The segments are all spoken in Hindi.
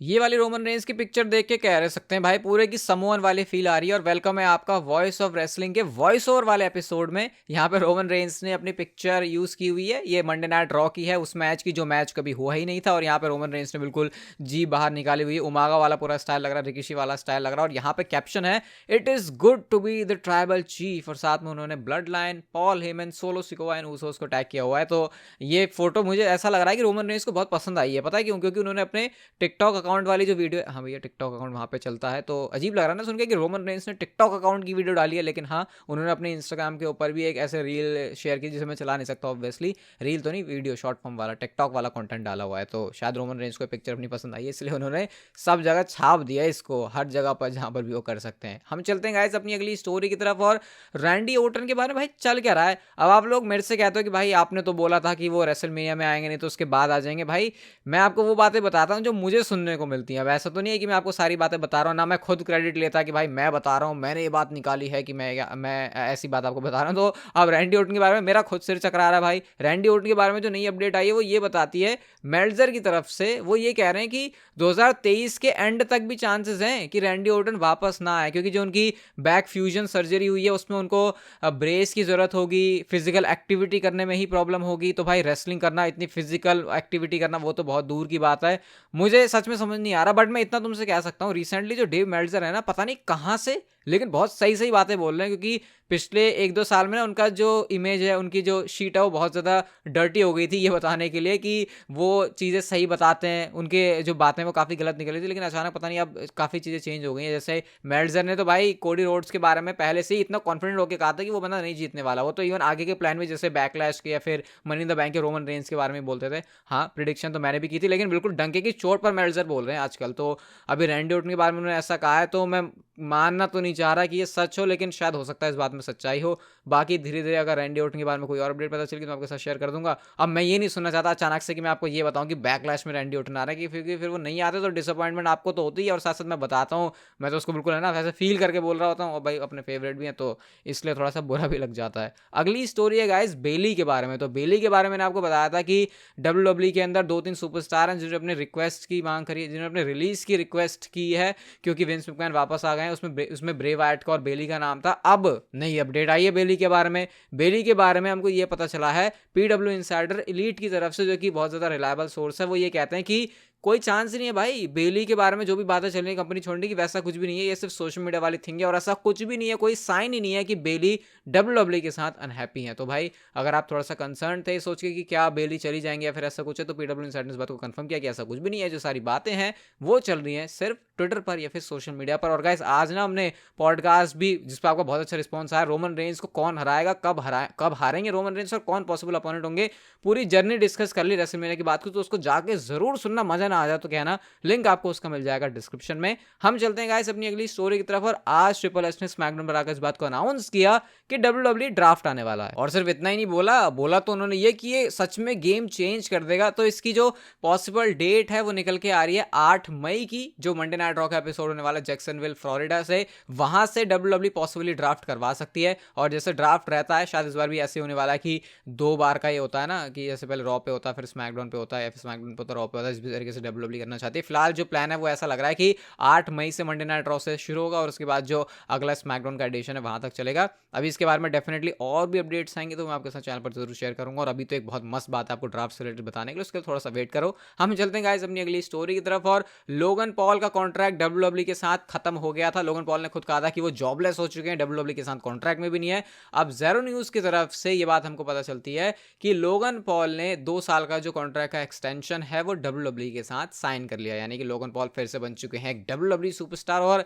ये वाली रोमन रेंज की पिक्चर देख के कह रह सकते हैं भाई पूरे की समोअन वाली फील आ रही है। और वेलकम है आपका वॉइस ऑफ रेसलिंग के वॉइस ओवर वाले एपिसोड में। यहाँ पे रोमन रेंज ने अपनी पिक्चर यूज की हुई है। ये मंडे नाइट रॉ की है, उस मैच की जो मैच कभी हुआ ही नहीं था। और यहाँ पे रोमन रेंज ने बिल्कुल जी बाहर निकाली हुई है। उमागा वाला पूरा स्टाइल लग रहा है, रिकिशी वाला स्टाइल लग रहा है। और यहाँ पे कैप्शन है, it is good to be the tribal chief. और साथ में उन्होंने blood line, Paul Heyman, Solo Sikoa and Usos को टैग किया हुआ है। तो ये फोटो मुझे ऐसा लग रहा है कि रोमन रेंज को बहुत पसंद आई है। पता है क्यों? क्योंकि उन्होंने अपने टिकटॉक अकाउंट वाली जो वीडियो, हाँ भैया टिकटॉक अकाउंट वहाँ पे चलता है, तो अजीब लग रहा है ना सुन के कि रोमन रेंस ने टिकटॉक अकाउंट की वीडियो डाली है। लेकिन हाँ, उन्होंने अपने इंस्टाग्राम के ऊपर भी एक ऐसे रील शेयर की जिसे मैं चला नहीं सकता ऑब्वियसली। रील तो नहीं, वीडियो शॉर्ट फॉर्म वाला टिकटॉक वाला कंटेंट डाला हुआ है। तो शायद रोमन रेंस को पिक्चर अपनी पसंद आई है, इसलिए उन्होंने सब जगह छाप दिया इसको, हर जगह पर जहाँ पर भी वो कर सकते हैं। हम चलते हैं गाइस अपनी अगली स्टोरी की तरफ। और रैंडी ओर्टन के बारे में भाई चल क्या रहा है? अब आप लोग मेरे से कहते हो कि भाई आपने तो बोला था कि वो रेसलमेनिया में आएंगे, नहीं तो उसके बाद आ जाएंगे। भाई मैं आपको वो बातें बताता हूँ जो मुझे सुनने को मिलती हैं। अब ऐसा तो नहीं है कि मैं आपको सारी बातें बता रहा हूँ, ना मैं खुद क्रेडिट लेता कि भाई मैं बता रहा हूँ, मैंने ये बात निकाली है कि मैं ऐसी बात आपको बता रहा हूँ। तो अब रैंडी ऑर्टन के बारे में मेरा खुद सिर चकरा रहा है भाई। रैंडी ऑर्टन के बारे में जो नई अपडेट आई है वो ये बताती है मेल्जर की तरफ से, वो ये कह रहे हैं कि 2023 के एंड तक भी चांसेस हैं कि रैंडी ऑर्टन वापस ना आए, क्योंकि जो उनकी बैक फ्यूजन सर्जरी हुई है उसमें उनको ब्रेस की जरूरत होगी, फिजिकल एक्टिविटी करने में ही प्रॉब्लम होगी। तो भाई रेसलिंग करना, इतनी फिजिकल एक्टिविटी करना, वो तो बहुत दूर की बात है। मुझे सच में समझ नहीं आ रहा। बट मैं इतना तुमसे कह सकता हूँ, रिसेंटली जो डेव मेल्जर है ना, पता नहीं कहाँ से लेकिन बहुत सही सही बातें बोल रहे हैं। क्योंकि पिछले 1-2 साल में ना उनका जो इमेज है, उनकी जो शीट है, वो बहुत ज़्यादा डर्टी हो गई थी ये बताने के लिए कि वो चीज़ें सही बताते हैं। उनके जो बातें वो काफ़ी गलत निकली थी, लेकिन अचानक पता नहीं अब काफ़ी चीज़ें चेंज हो गई हैं। जैसे मेल्जर ने तो भाई कोडी रोड्स के बारे में पहले से ही इतना कॉन्फिडेंट होकर कहा था कि वो बंदा नहीं जीतने वाला। वो तो इवन आगे के प्लान में जैसे बैकलैश के या फिर मनी इन द बैंक के रोमन रेंज के बारे में बोलते थे। हाँ, प्रिडिक्शन तो मैंने भी की थी, लेकिन बिल्कुल डंके की चोट पर मेल्जर बोल रहे हैं आजकल। तो अभी रैंडी ऑर्टन के बारे में उन्होंने ऐसा कहा है, तो मैं मानना तो नहीं चाह रहा कि ये सच हो, लेकिन शायद हो सकता है इस बात में सच्चाई हो। बाकी धीरे धीरे अगर रैंडी ऑर्टन के बारे में कोई और अपडेट पता चलेगी तो आपके साथ शेयर कर दूंगा। अब मैं ये नहीं सुनना चाहता अचानक से कि मैं आपको ये बताऊं कि बैकलैश में रैंडी ऑर्टन आ रहा है, कि फिर वो नहीं आते तो डिसअपॉइंटमेंट आपको तो होती है। और साथ साथ मैं बताता हूँ, मैं तो उसको बिल्कुल है ना वैसे फील करके बोल रहा होता हूँ, और भाई अपने फेवरेट भी हैं तो इसलिए थोड़ा सा बुरा भी लग जाता है। अगली स्टोरी है गाइस बेली के बारे में। तो बेली के बारे में मैंने आपको बताया था कि WWE के अंदर 2-3 सुपरस्टार हैं जिन्होंने अपने रिक्वेस्ट की मांग करी है, जिन्होंने अपने रिलीज की रिक्वेस्ट की है, क्योंकि विंस मैकमैन वापस आ गए हैं। उसमें ब्रे वायट का और बेली का नाम था। अब नई अपडेट आई है बेली के बारे में। बेली के बारे में हमको ये पता चला है, PW इनसाइडर एलीट की तरफ से, जो कि बहुत ज़्यादा रिलायबल सोर्स है, वो ये कहते हैं कि कोई चांस ही नहीं है भाई बेली के बारे में जो भी बातें चल रही है कंपनी छोड़ने की, वैसा कुछ भी नहीं है। ये सिर्फ सोशल मीडिया वाली थिंग है, और ऐसा कुछ भी नहीं है, कोई साइन ही नहीं है कि बेली WWE के साथ अनहैप्पी है। तो भाई अगर आप थोड़ा सा कंसर्न थे सोच के कि क्या बेली चली जाएंगे या फिर ऐसा कुछ है, तो PW इनसाइडर ने इस बात को कंफर्म किया कि ऐसा कुछ भी नहीं है। जो सारी बातें हैं वो चल रही हैं सिर्फ ट्विटर पर या फिर सोशल मीडिया पर। और गाइस आज ना हमने पॉडकास्ट भी, जिस पर आपका बहुत अच्छा रिस्पॉन्स आया, रोमन रेंज को कौन हराएगा, कब हारेंगे रोमन रेंज और कौन पॉसिबल अपोनेंट होंगे, पूरी जर्नी डिस्कस कर ली रेसलमेनिया की बात को। तो उसको जाके जरूर सुनना, मजा ना आ जाए तो कहना, लिंक आपको उसका मिल जाएगा डिस्क्रिप्शन में। हम चलते हैं गाइस अपनी अगली स्टोरी की तरफ। और आज ट्रिपल एच ने स्मैकडाउन पर आकर इस बात को अनाउंस किया कि WWE ड्राफ्ट आने वाला है। और सिर्फ इतना ही नहीं बोला तो उन्होंने ये कि ये सच में गेम चेंज कर देगा। तो इसकी जो पॉसिबल डेट है वो निकल के आ रही है 8 मई की, जो मंडे नाइट रॉ का एपिसोड होने वाला है जैक्सनविल फ्लोरिडा से। वहां से WWE पॉसिबली ड्राफ्ट करवा सकती है। और जैसे ड्राफ्ट रहता है, शायद इस बार भी ऐसे होने वाला है कि 2 बार का ये होता है ना, कि जैसे पहले रॉ पे होता है, फिर स्मैकडाउन पे होता है, या फिर स्मैकडाउन पे होता है, रॉ पे होता है। इस तरीके से WWE करना चाहती है। फिलहाल जो प्लान है वो ऐसा लग रहा है कि 8 मई से मंडे नाइट रॉ से शुरू होगा, और उसके बाद जो अगला स्मैकडाउन का एडिशन है वहां तक चलेगा। अभी इसके बारे में डेफिनेटली और भी अपडेट्स आएंगे तो मैं आपके साथ चैनल पर जरूर शेयर करूंगा। और अभी तो एक बहुत मस्त बात है आपको ड्राफ्ट से रिलेटेड बताने के लिए, उसके लिए थोड़ा सा वेट करो। हम चलते हैं गाइस अपनी अगली स्टोरी की तरफ। और लोगन पॉल का कॉन्ट्रैक्ट WWE के साथ खत्म हो गया था। लोगन पॉल ने खुद कहा था कि वो जॉबलेस हो चुके हैं, WWE के साथ कॉन्ट्रैक्ट में भी नहीं है। अब ज़ेरो न्यूज़ की तरफ से ये बात हमको पता चलती है कि लोगन पॉल ने 2 साल का जो कॉन्ट्रैक्ट का एक्सटेंशन है वो WWE के साथ साइन कर लिया। यानी कि लोगन पॉल फिर से बन चुके हैं एक WWE सुपरस्टार। और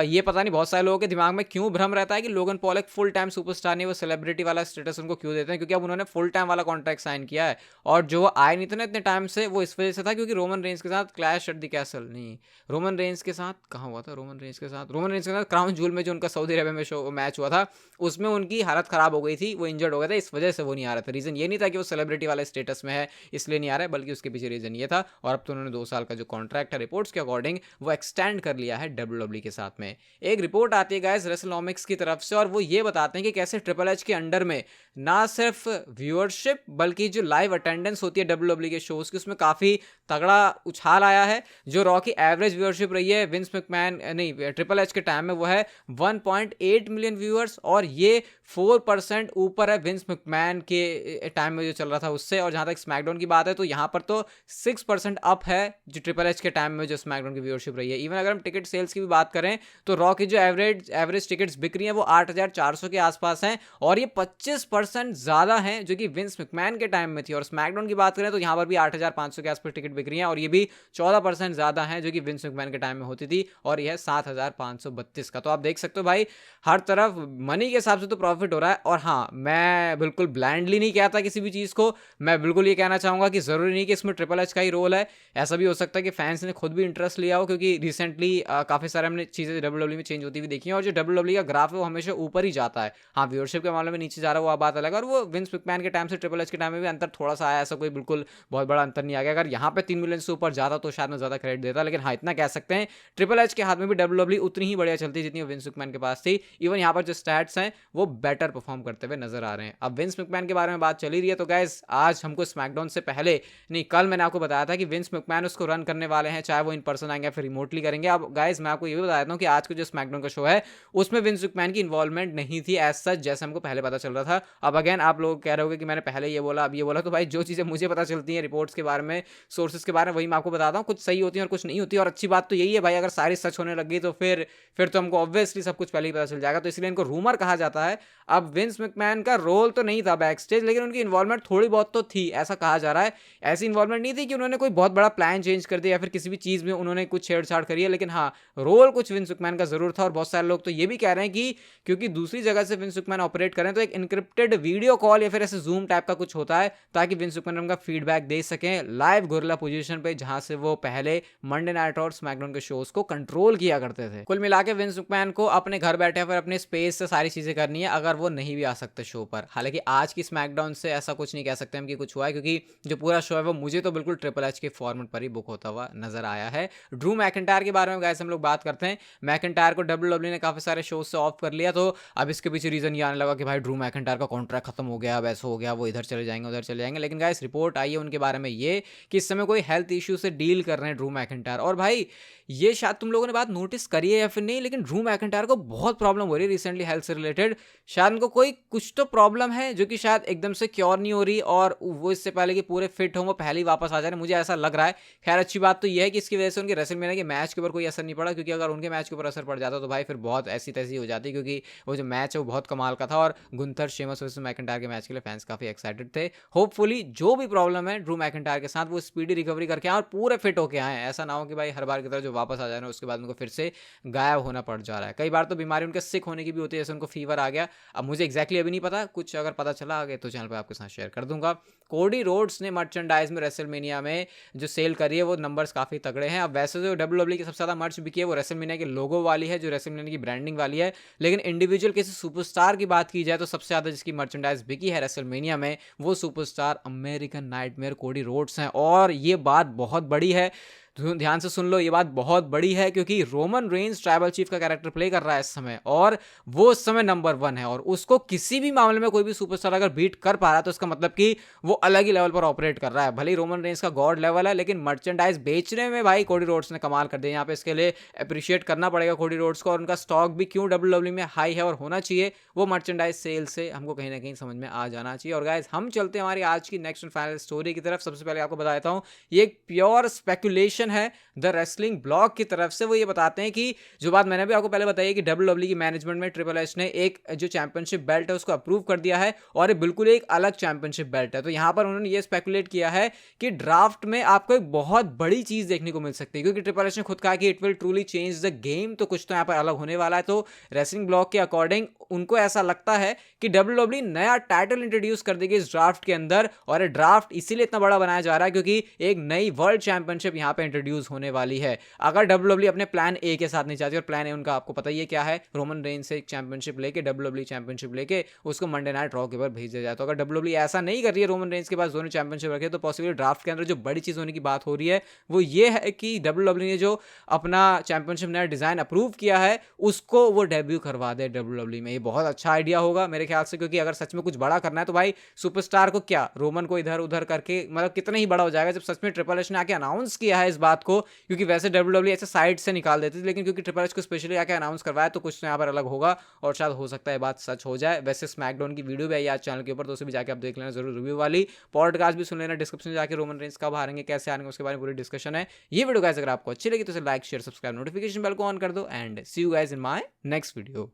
ये पता नहीं बहुत सारे लोगों के दिमाग में क्यों भ्रम रहता है कि लोगन पॉल एक फुल टाइम सुपरस्टार नहीं, वो सेलिब्रिटी वाला स्टेटस उनको क्यों देते हैं, क्योंकि अब उन्होंने फुल टाइम वाला कॉन्ट्रैक्ट साइन किया है। और जो वो आए नहीं थे ना इतने टाइम से, वो इस वजह से था क्योंकि रोमन रेंज के साथ क्लैश एट द कैसल नहीं, रोमन रोमन रेंस के साथ कहाँ हुआ था, रोमन रेंस के साथ क्राउन जूल में जो उनका सऊदी अरब में शो मैच हुआ था, उसमें उनकी हालत खराब हो गई थी, वो इंजर्ड हो गया था, इस वजह से वो नहीं आ रहा था। रीजन ये नहीं था कि वो सेलिब्रिटी वाले स्टेटस में है इसलिए नहीं आ रहा है, बल्कि उसके पीछे रीजन ये था। और अब तो उन्होंने 2 साल का जो कॉन्ट्रैक्ट है रिपोर्ट्स के अकॉर्डिंग वो एक्सटेंड कर लिया है WWE के साथ में। एक रिपोर्ट आती है गाइस रेसलनॉमिक्स की तरफ से, और वो ये बताते हैं कि कैसे ट्रिपल एच के अंडर में ना सिर्फ व्यूअरशिप बल्कि जो लाइव अटेंडेंस होती है WWE के शोज की, उसमें काफी तगड़ा उछाल आया है। जो रॉ की एवरेज व्यूअरशिप रही है विंस मैकमैन नहीं ट्रिपल एच के टाइम में, वो है 1.8 मिलियन व्यूअर्स, और ये 4% ऊपर है विंस मैकमैन के टाइम में जो चल रहा था उससे। और जहां तक स्मैकडाउन की बात है तो यहाँ पर तो 6% अप है जो ट्रिपल एच के टाइम में जो स्मैकडाउन की व्यूअरशिप रही है। इवन अगर हम टिकट सेल्स की भी बात करें तो रॉ की जो एवरेज टिकट्स बिक रही है वो 8,400 के आसपास हैं, और ये 25% ज्यादा हैं जो कि विंस मैकमैन के टाइम में थी। और स्मैकडाउन की बात करें तो यहाँ पर भी 8,500 के आसपास टिकट बिक रही है, और ये भी 14% ज्यादा है जो कि विंस मैकमैन के टाइम में होती थी, और यह 7,532 का। तो आप देख सकते हो भाई हर तरफ मनी के हिसाब से तो प्रॉफिट हो रहा है। और हाँ, मैं बिल्कुल ब्लाइंडली नहीं कहता किसी भी चीज को, मैं बिल्कुल ये कहना चाहूंगा कि जरूरी नहीं कि इसमें ट्रिपल एच का ही रोल है। ऐसा भी हो सकता है कि फैंस ने खुद भी इंटरेस्ट लिया हो, क्योंकि रिसेंटली काफी सारे हमने चीजें WWE में चेंज होती हुई देखी हैं, और जो WWE का ग्राफ है वो हमेशा ऊपर ही जाता है। हाँ, व्यूअरशिप के मामले में नीचे जा रहा है वो बात अलग है, और वो विंस मैकमैन के टाइम से ट्रिपल एच के टाइम में भी अंतर थोड़ा सा आया, ऐसा कोई बिल्कुल बहुत बड़ा अंतर नहीं आ गया। अगर यहाँ पे 3 मिलियन से ऊपर जाता तो शायद मैं ज्यादा क्रेडिट देता, लेकिन हाँ इतना कह सकते हैं ट्रिपल एच के हाथ में भी WWE उतनी ही बढ़िया चलती जितनी विंस मैकमैन के पास थी। इवन यहाँ पर जो स्टैट्स हैं वो बेटर परफॉर्म करते हुए नजर आ रहे हैं। अब विंस मैकमैन के बारे में बात चली रही है तो गाइस आज हमको स्मैकडाउन से पहले नहीं, कल मैंने आपको बताया था कि विंस मैकमैन उसको रन करने वाले हैं, चाहे वो इन पर्सन आएंगे फिर रिमोटली करेंगे। अब गाइस मैं आपको ये भी बता देता हूँ कि आज का जो स्मैकडाउन का शो है उसमें विंस मैकमैन की इन्वॉल्वमेंट नहीं थी एज सच, जैसे हमको पहले पता चल रहा था। अब अगेन आप लोग कह रहे होगे कि मैंने पहले ये बोला अब ये बोला, तो भाई जो चीजें मुझे पता चलती हैं रिपोर्ट्स के बारे में, सोर्सेज के बारे में, वही मैं आपको बताता हूँ। कुछ सही होती है और कुछ नहीं होती, और अच्छी बात तो यही है भाई अगर सारी सच होने लग गई तो फिर तो हमको ऑब्वियसली सब कुछ पहले ही पता चल जाएगा। तो इसलिए इनको रूमर कहा जाता है। अब विंस मैकमैन का रोल तो नहीं था बैक स्टेज, लेकिन उनकी इन्वॉल्वमेंट थोड़ी बहुत तो थी, ऐसा कहा जा रहा है। ऐसी इन्वॉल्वमेंट नहीं थी कि उन्होंने कोई बहुत बड़ा प्लान चेंज कर दिया या फिर किसी भी चीज में उन्होंने कुछ छेड़छाड़ करी है, लेकिन हाँ रोल कुछ विंस मैकमैन का जरूर था। और बहुत सारे लोग तो ये भी कह रहे हैं कि क्योंकि दूसरी जगह से विंस मैकमैन ऑपरेट करें तो एक इनक्रिप्टेड वीडियो कॉल या फिर ऐसे जूम टाइप का कुछ होता है ताकि विंस मैकमैन उनका फीडबैक दे सकें लाइव गोरिल्ला पोजीशन पे, जहां से वो पहले मंडे नाइट और स्मैकडाउन के शोज को कंट्रोल किया करते थे। कुल मिला के विंस मैकमैन को अपने घर बैठे फिर अपने स्पेस से सारी चीजें करनी है अगर वो नहीं भी आ सकते शो पर। हालांकि आज की स्मैकडाउन से ऐसा कुछ नहीं कह सकते हम कि कुछ हुआ है, क्योंकि जो पूरा शो है वो मुझे तो बिल्कुल ट्रिपल एच के फॉर्मेट पर ही बुक होता हुआ नजर आया है। ड्रू मैकिंटायर के बारे में गाइस हम लोग बात करते हैं। मैकिंटायर को WWE ने काफी सारे शोज से ऑफ कर लिया, तो अब इसके पीछे रीजन ये आने लगा कि भाई ड्रू मैकिंटायर का कॉन्ट्रैक्ट खत्म हो गया, अब ऐसा हो गया, वो इधर चले जाएंगे उधर चले जाएंगे। लेकिन गाइस रिपोर्ट आई है उनके बारे में ये कि इस समय कोई हेल्थ इश्यू से डील कर रहे हैं ड्रू मैकिंटायर। और भाई ये शायद तुम लोगों ने बात नोटिस करी है या फिर नहीं, लेकिन ड्रू मैकिंटायर को बहुत प्रॉब्लम हो रही है रिसेंटली हेल्थ से रिलेटेड। शायद उनको कोई कुछ तो प्रॉब्लम है जो कि शायद एकदम से क्योर नहीं हो रही, और वो इससे पहले कि पूरे फिट हो वो पहले ही वापस आ जा रहे हैं, मुझे ऐसा लग रहा है। खैर अच्छी बात तो यह है कि इसकी वजह से उनके रेसलमेनिया के मैच के ऊपर कोई असर नहीं पड़ा, क्योंकि अगर उनके मैच के ऊपर असर पड़ जाता तो भाई फिर बहुत ऐसी तैसी हो जाती, क्योंकि वो जो मैच है वो बहुत कमाल का था और गुंथर शेमस वर्सेस मैकिंटायर के मैच के लिए फैंस काफी एक्साइटेड थे। होपफुली जो भी प्रॉब्लम है ड्रू मैकिंटायर के साथ वो स्पीडी रिकवरी करके आए और पूरे फिट होके आए, ऐसा ना हो कि भाई हर बार की तरह जो वापस आ जा रहे हैं उसके बाद उनको फिर से गायब होना पड़ जा रहा है। कई बार तो बीमारी उनके सिक होने की भी होती है, जैसे उनको फीवर आ गया। अब मुझे एक्जैक्टली अभी नहीं पता, कुछ अगर पता चला आगे तो चैनल पर आपके साथ शेयर कर दूंगा। कोडी रोड्स ने मर्चेंडाइज में रेसलमेनिया में जो सेल करी है वो नंबर्स काफी तगड़े हैं। अब वैसे जो WWE की सबसे ज्यादा मर्च बिकी है वो रेसलमेनिया के लोगो वाली है, जो रेसलमेनिया की ब्रांडिंग वाली है। लेकिन इंडिविजुअल किसी सुपरस्टार की बात की जाए तो सबसे ज्यादा जिसकी मर्चेंडाइज बिकी है रेसलमेनिया में वो superstar American nightmare Cody Rhodes हैं। और ये बात बहुत बड़ी है, ध्यान से सुन लो, ये बात बहुत बड़ी है, क्योंकि रोमन रेंस ट्राइबल चीफ का कैरेक्टर प्ले कर रहा है इस समय, और वो इस समय नंबर 1 है। और उसको किसी भी मामले में कोई भी सुपरस्टार अगर बीट कर पा रहा है तो इसका मतलब कि वो अलग ही लेवल पर ऑपरेट कर रहा है। भले ही रोमन रेंस का गॉड लेवल है, लेकिन मर्चेंडाइज बेचने में भाई कोडी रोड्स ने कमाल कर दिया। यहाँ पे इसके लिए अप्रिशिएट करना पड़ेगा कोडी रोड्स को, और उनका स्टॉक भी क्यों WWE में हाई है और होना चाहिए, वो मर्चेंडाइज सेल से हमको कहीं ना कहीं समझ में आ जाना चाहिए। और गाइस हम चलते हैं हमारी आज की नेक्स्ट एंड फाइनल स्टोरी की तरफ। सबसे पहले आपको बता देता हूँ ये एक प्योर स्पेकुलेशन है द रेसलिंग ब्लॉग की तरफ से। वो ये बताते हैं कि जो बात मैंने भी आपको पहले बताई है कि WWE की मैनेजमेंट में ट्रिपल एच ने एक जो चैंपियनशिप बेल्ट है उसको अप्रूव कर दिया है, और ये बिल्कुल एक अलग चैंपियनशिप बेल्ट है। तो यहां पर उन्होंने ये स्पेकुलेट किया है कि ड्राफ्ट में आपको एक बहुत बड़ी चीज देखने को मिल सकती है, क्योंकि ट्रिपल एच ने खुद कहा कि it will truly change the game, तो कुछ तो यहां पर अलग होने वाला है। तो रेसलिंग ब्लॉग के अकॉर्डिंग उनको ऐसा लगता है कि WWE नया टाइटल इंट्रोड्यूस कर देगी इस ड्राफ्ट के अंदर, और ये ड्राफ्ट इसीलिए इतना बड़ा बनाया जा रहा है क्योंकि एक नई वर्ल्ड चैंपियनशिप यहां पे इंट्रोड्यूस होने वाली है। अगर WWE अपने प्लान ए के साथ नहीं चाहती, और प्लान ए उनका आपको पता ही है क्या है, रोमन रेंज से एक चैंपियनशिप लेके, WWE चैंपियनशिप लेके उसको मंडे नाइट रॉ के ऊपर भेज दिया जाए, तो अगर WWE ऐसा नहीं कर रही है, रोमन रेंज के पास दोनों चैंपियनशिप रखे, तो पॉसिबली ड्राफ्ट के अंदर जो बड़ी चीज होने की बात हो रही है वो ये है कि WWE ने जो अपना चैंपियनशिप नया डिजाइन अप्रूव किया है उसको वो डेब्यू करवा दे WWE में। ये बहुत अच्छा आइडिया होगा मेरे ख्याल से, क्योंकि अगर सच में कुछ बड़ा करना है तो भाई सुपरस्टार को क्या, रोमन को इधर उधर करके मतलब कितना ही बड़ा हो जाएगा जब सच में ट्रिपल एच ने आके अनाउंस किया है इस बात को। क्योंकि वैसे WWE ऐसे साइड से निकाल देती थी, लेकिन क्योंकि ट्रिपल एच को स्पेशली आके अनाउंस करवाया तो कुछ तो यहाँ पर अलग होगा, और शायद हो सकता है बात सच हो जाए। वैसे स्मैकडाउन की वीडियो भी आई आज चैनल के ऊपर, तो उसे भी जाके आप देख लेना जरूर, रिव्यू वाली। पॉडकास्ट भी सुन लेना, डिस्क्रिप्शन में जाके रोमन रेंज कब हारेंगे, कैसे हारेंगे, उसके बारे में पूरी डिस्कशन है। ये वीडियो गाइस अगर आपको अच्छी लगी तो इसे like share subscribe notification bell को ऑन कर दो, and see you guys in my next video.